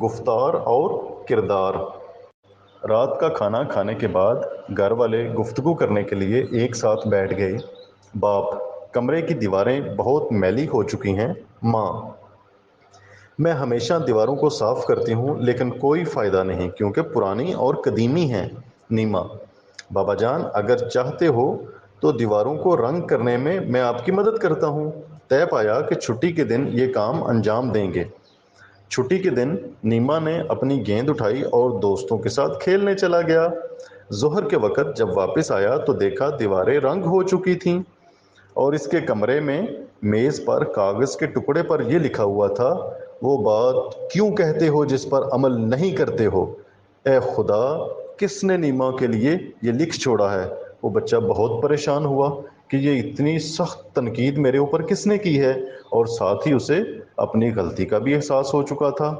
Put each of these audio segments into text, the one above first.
گفتار اور کردار۔ رات کا کھانا کھانے کے بعد گھر والے گفتگو کرنے کے لیے ایک ساتھ بیٹھ گئے۔ باپ: کمرے کی دیواریں بہت میلی ہو چکی ہیں۔ ماں: میں ہمیشہ دیواروں کو صاف کرتی ہوں لیکن کوئی فائدہ نہیں کیونکہ پرانی اور قدیمی ہیں۔ نیما: بابا جان، اگر چاہتے ہو تو دیواروں کو رنگ کرنے میں آپ کی مدد کرتا ہوں۔ طے پایا کہ چھٹی کے دن یہ کام انجام دیں گے۔ چھٹی کے دن نیما نے اپنی گیند اٹھائی اور دوستوں کے ساتھ کھیلنے چلا گیا۔ ظہر کے وقت جب واپس آیا تو دیکھا دیواریں رنگ ہو چکی تھیں اور اس کے کمرے میں میز پر کاغذ کے ٹکڑے پر یہ لکھا ہوا تھا: وہ بات کیوں کہتے ہو جس پر عمل نہیں کرتے ہو؟ اے خدا، کس نے نیما کے لیے یہ لکھ چھوڑا ہے؟ وہ بچہ بہت پریشان ہوا کہ یہ اتنی سخت تنقید میرے اوپر کس نے کی ہے، اور ساتھ ہی اسے اپنی غلطی کا بھی احساس ہو چکا تھا۔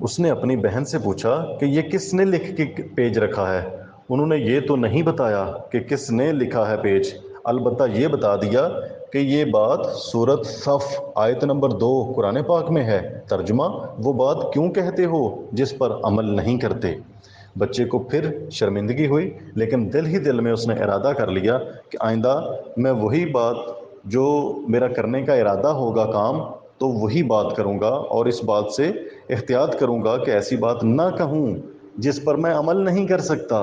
اس نے اپنی بہن سے پوچھا کہ یہ کس نے لکھ کے پیج رکھا ہے؟ انہوں نے یہ تو نہیں بتایا کہ کس نے لکھا ہے پیج، البتہ یہ بتا دیا کہ یہ بات سورۃ صف آیت نمبر 2 قرآن پاک میں ہے۔ ترجمہ: وہ بات کیوں کہتے ہو جس پر عمل نہیں کرتے؟ بچے کو پھر شرمندگی ہوئی لیکن دل ہی دل میں اس نے ارادہ کر لیا کہ آئندہ میں وہی بات جو میرا کرنے کا ارادہ ہوگا کام تو وہی بات کروں گا، اور اس بات سے احتیاط کروں گا کہ ایسی بات نہ کہوں جس پر میں عمل نہیں کر سکتا۔